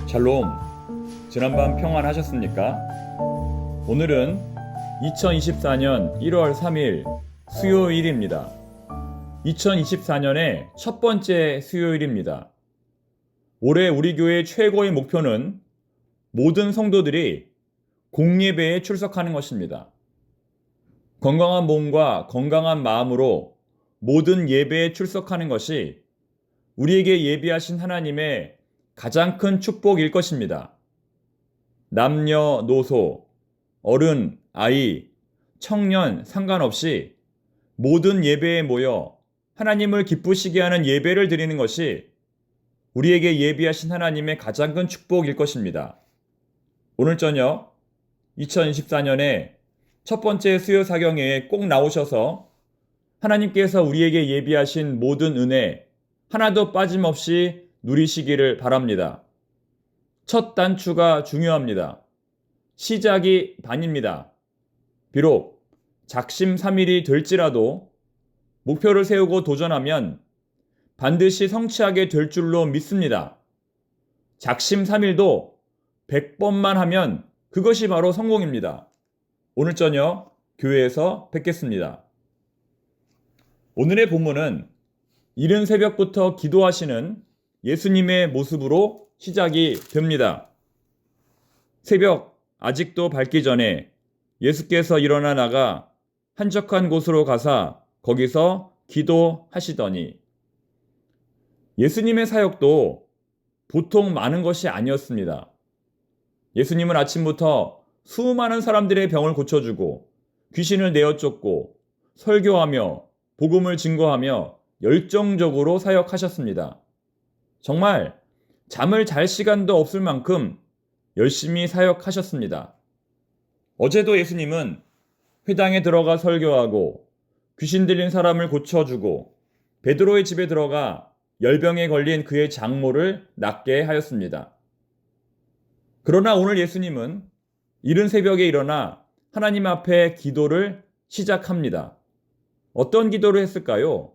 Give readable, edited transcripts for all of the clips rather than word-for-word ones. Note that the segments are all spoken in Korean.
샬롬, 지난밤 평안하셨습니까? 오늘은 2024년 1월 3일 수요일입니다. 2024년의 첫 번째 수요일입니다. 올해 우리 교회의 최고의 목표는 모든 성도들이 공예배에 출석하는 것입니다. 건강한 몸과 건강한 마음으로 모든 예배에 출석하는 것이 우리에게 예비하신 하나님의 가장 큰 축복일 것입니다. 남녀노소, 어른, 아이, 청년 상관없이 모든 예배에 모여 하나님을 기쁘시게 하는 예배를 드리는 것이 우리에게 예비하신 하나님의 가장 큰 축복일 것입니다. 오늘 저녁 2024년의 첫 번째 수요 사경회에 꼭 나오셔서 하나님께서 우리에게 예비하신 모든 은혜 하나도 빠짐없이 누리시기를 바랍니다. 첫 단추가 중요합니다. 시작이 반입니다. 비록 작심삼일이 될지라도 목표를 세우고 도전하면 반드시 성취하게 될 줄로 믿습니다. 작심삼일도 100번만 하면 그것이 바로 성공입니다. 오늘 저녁 교회에서 뵙겠습니다. 오늘의 본문은 이른 새벽부터 기도하시는 예수님의 모습으로 시작이 됩니다. 새벽 아직도 밝기 전에 예수께서 일어나 나가 한적한 곳으로 가사 거기서 기도하시더니 예수님의 사역도 보통 많은 것이 아니었습니다. 예수님은 아침부터 수많은 사람들의 병을 고쳐주고 귀신을 내어 쫓고 설교하며 복음을 증거하며 열정적으로 사역하셨습니다. 정말 잠을 잘 시간도 없을 만큼 열심히 사역하셨습니다. 어제도 예수님은 회당에 들어가 설교하고 귀신 들린 사람을 고쳐주고 베드로의 집에 들어가 열병에 걸린 그의 장모를 낫게 하였습니다. 그러나 오늘 예수님은 이른 새벽에 일어나 하나님 앞에 기도를 시작합니다. 어떤 기도를 했을까요?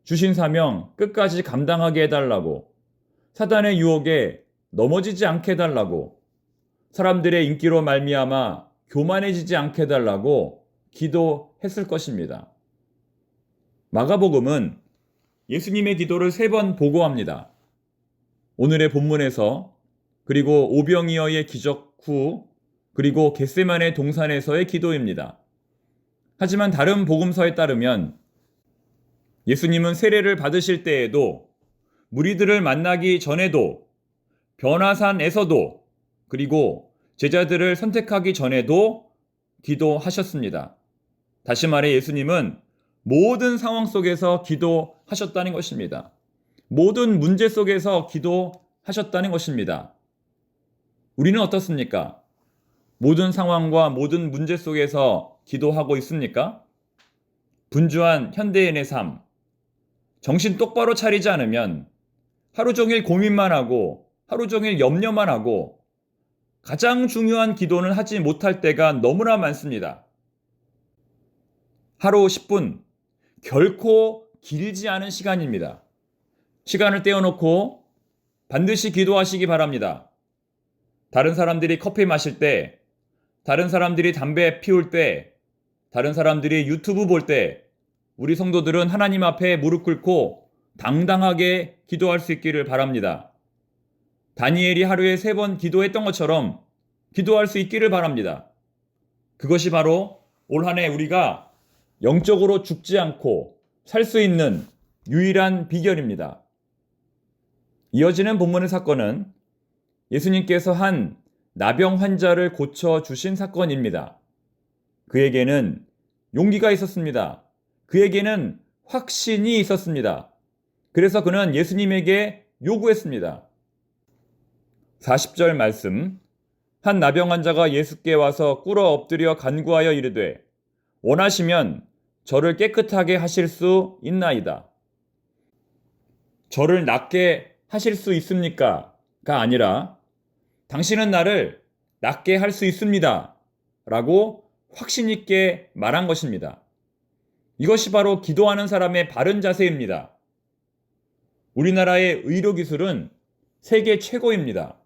주신 사명 끝까지 감당하게 해달라고, 사단의 유혹에 넘어지지 않게 해달라고, 사람들의 인기로 말미암아 교만해지지 않게 해달라고 기도했을 것입니다. 마가복음은 예수님의 기도를 3번 보고합니다. 오늘의 본문에서, 그리고 오병이어의 기적 후, 그리고 겟세마네 동산에서의 기도입니다. 하지만 다른 복음서에 따르면 예수님은 세례를 받으실 때에도, 무리들을 만나기 전에도, 변화산에서도, 그리고 제자들을 선택하기 전에도 기도하셨습니다. 다시 말해 예수님은 모든 상황 속에서 기도하셨다는 것입니다. 모든 문제 속에서 기도하셨다는 것입니다. 우리는 어떻습니까? 모든 상황과 모든 문제 속에서 기도하고 있습니까? 분주한 현대인의 삶, 정신 똑바로 차리지 않으면 하루 종일 고민만 하고 하루 종일 염려만 하고 가장 중요한 기도는 하지 못할 때가 너무나 많습니다. 하루 10분, 결코 길지 않은 시간입니다. 시간을 떼어놓고 반드시 기도하시기 바랍니다. 다른 사람들이 커피 마실 때, 다른 사람들이 담배 피울 때, 다른 사람들이 유튜브 볼 때, 우리 성도들은 하나님 앞에 무릎 꿇고 당당하게 기도할 수 있기를 바랍니다. 다니엘이 하루에 3번 기도했던 것처럼 기도할 수 있기를 바랍니다. 그것이 바로 올 한 해 우리가 영적으로 죽지 않고 살 수 있는 유일한 비결입니다. 이어지는 본문의 사건은 예수님께서 한 나병 환자를 고쳐주신 사건입니다. 그에게는 용기가 있었습니다. 그에게는 확신이 있었습니다. 그래서 그는 예수님에게 요구했습니다. 40절 말씀, 한 나병 환자가 예수께 와서 꿇어 엎드려 간구하여 이르되 원하시면 저를 깨끗하게 하실 수 있나이다. 저를 낫게 하실 수 있습니까? 가 아니라 당신은 나를 낫게 할 수 있습니다. 라고 확신 있게 말한 것입니다. 이것이 바로 기도하는 사람의 바른 자세입니다. 우리나라의 의료기술은 세계 최고입니다.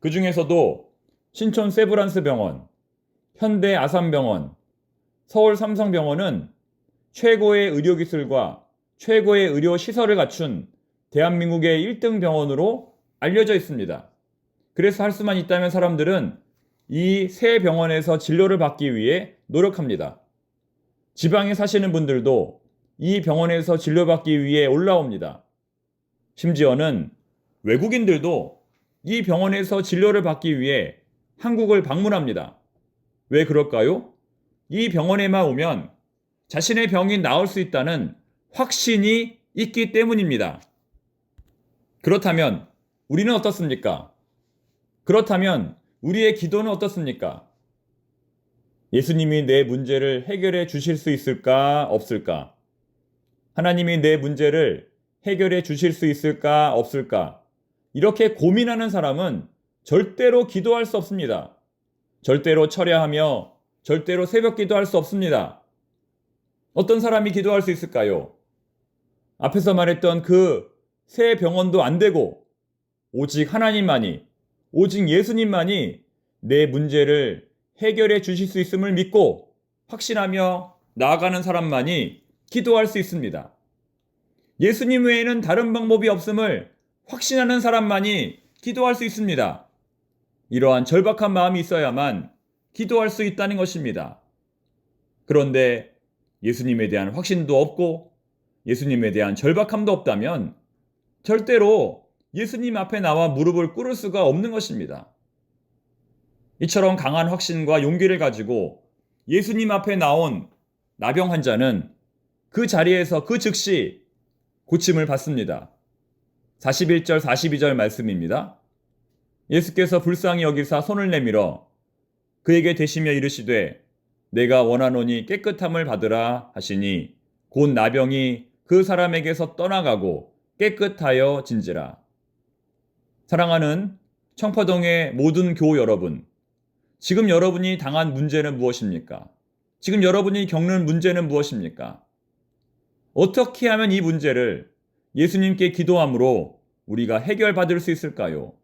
그 중에서도 신촌 세브란스 병원, 현대 아산병원, 서울 삼성병원은 최고의 의료기술과 최고의 의료시설을 갖춘 대한민국의 1등 병원으로 알려져 있습니다. 그래서 할 수만 있다면 사람들은 이 새 병원에서 진료를 받기 위해 노력합니다. 지방에 사시는 분들도 이 병원에서 진료받기 위해 올라옵니다. 심지어는 외국인들도 이 병원에서 진료를 받기 위해 한국을 방문합니다. 왜 그럴까요? 이 병원에만 오면 자신의 병이 나을 수 있다는 확신이 있기 때문입니다. 그렇다면 우리는 어떻습니까? 그렇다면 우리의 기도는 어떻습니까? 예수님이 내 문제를 해결해 주실 수 있을까, 없을까? 하나님이 내 문제를 해결해 주실 수 있을까, 없을까? 이렇게 고민하는 사람은 절대로 기도할 수 없습니다. 절대로 철야하며 절대로 새벽 기도할 수 없습니다. 어떤 사람이 기도할 수 있을까요? 앞에서 말했던 그 새 병원도 안 되고 오직 하나님만이, 오직 예수님만이 내 문제를 해결해 주실 수 있음을 믿고 확신하며 나아가는 사람만이 기도할 수 있습니다. 예수님 외에는 다른 방법이 없음을 확신하는 사람만이 기도할 수 있습니다. 이러한 절박한 마음이 있어야만 기도할 수 있다는 것입니다. 그런데 예수님에 대한 확신도 없고 예수님에 대한 절박함도 없다면 절대로 예수님 앞에 나와 무릎을 꿇을 수가 없는 것입니다. 이처럼 강한 확신과 용기를 가지고 예수님 앞에 나온 나병 환자는 그 자리에서 그 즉시 고침을 받습니다. 41절 42절 말씀입니다. 예수께서 불쌍히 여기사 손을 내밀어 그에게 대시며 이르시되 내가 원하노니 깨끗함을 받으라 하시니 곧 나병이 그 사람에게서 떠나가고 깨끗하여 진지라. 사랑하는 청파동의 모든 교우 여러분, 지금 여러분이 당한 문제는 무엇입니까? 지금 여러분이 겪는 문제는 무엇입니까? 어떻게 하면 이 문제를 예수님께 기도함으로 우리가 해결받을 수 있을까요?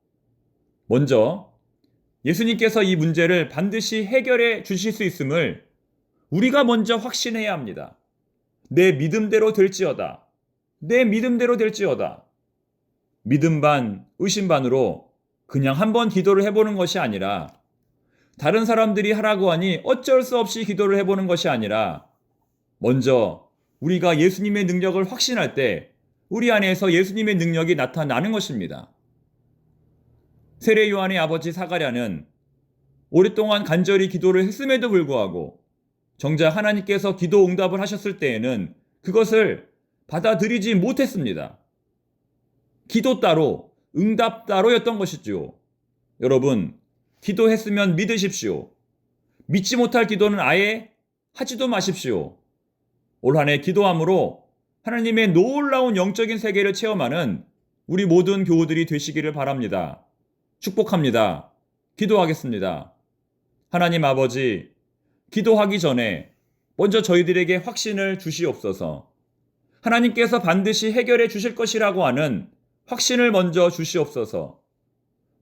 먼저 예수님께서 이 문제를 반드시 해결해 주실 수 있음을 우리가 먼저 확신해야 합니다. 내 믿음대로 될지어다. 내 믿음대로 될지어다. 믿음 반, 의심 반으로 그냥 한번 기도를 해보는 것이 아니라 다른 사람들이 하라고 하니 어쩔 수 없이 기도를 해보는 것이 아니라 먼저 우리가 예수님의 능력을 확신할 때 우리 안에서 예수님의 능력이 나타나는 것입니다. 세례 요한의 아버지 사가랴는 오랫동안 간절히 기도를 했음에도 불구하고 정작 하나님께서 기도 응답을 하셨을 때에는 그것을 받아들이지 못했습니다. 기도 따로, 응답 따로였던 것이죠. 여러분, 기도했으면 믿으십시오. 믿지 못할 기도는 아예 하지도 마십시오. 올 한 해 기도함으로 하나님의 놀라운 영적인 세계를 체험하는 우리 모든 교우들이 되시기를 바랍니다. 축복합니다. 기도하겠습니다. 하나님 아버지, 기도하기 전에 먼저 저희들에게 확신을 주시옵소서. 하나님께서 반드시 해결해 주실 것이라고 하는 확신을 먼저 주시옵소서.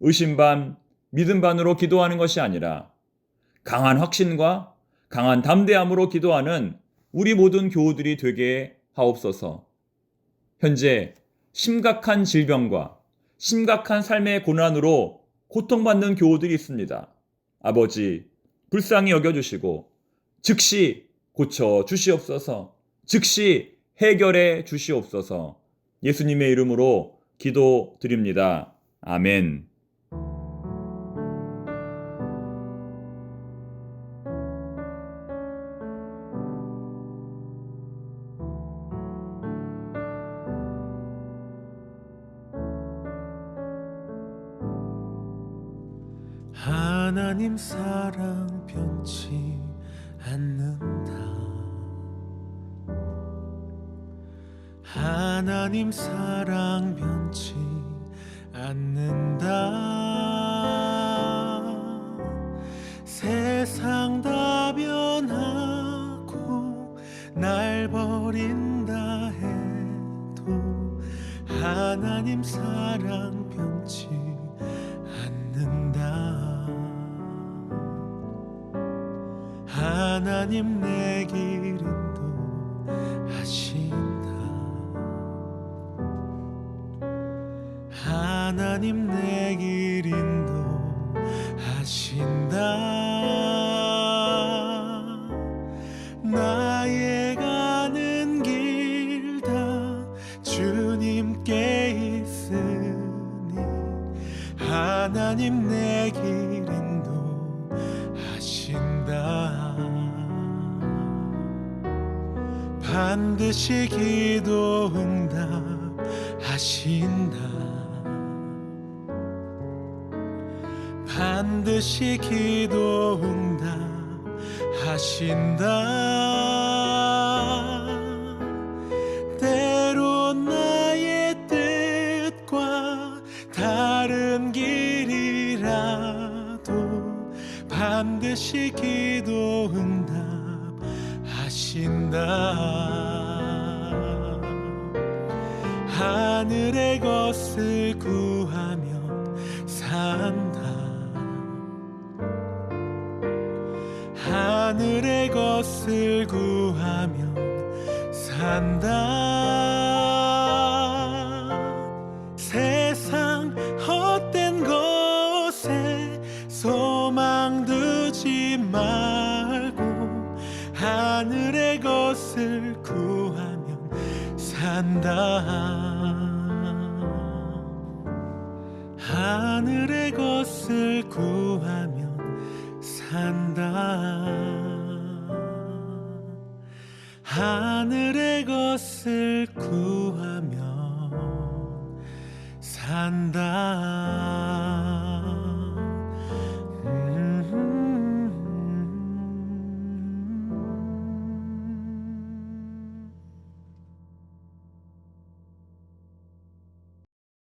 의심 반, 믿음 반으로 기도하는 것이 아니라 강한 확신과 강한 담대함으로 기도하는 우리 모든 교우들이 되게 하옵소서. 현재 심각한 질병과 심각한 삶의 고난으로 고통받는 교우들이 있습니다. 아버지, 불쌍히 여겨주시고 즉시 고쳐 주시옵소서. 즉시 해결해 주시옵소서. 예수님의 이름으로 기도드립니다. 아멘. 하나님 사랑 변치 않는다. 하나님 사랑 변치 않는다. 세상 다 변하고 날 버린다 해도 하나님 사랑 변치 않는다. 하나님 내 길 인도하신다. 나의 가는 길 다 주님께 있으니 하나님 내 길 인도하신다. 반드시 기도 응답하신다. 반드시 기도 응답하신다. 때론 나의 뜻과 다른 길이라도 반드시 기도 응답하신다. 하늘의 것을 구하면 산다. 하늘의 것을 구하면 산다. 세상 헛된 것에 소망 두지 말고 하늘의 것을 구하면 산다. 하늘의 것을 구하면 산다. 하늘의 것을 구하면 산다.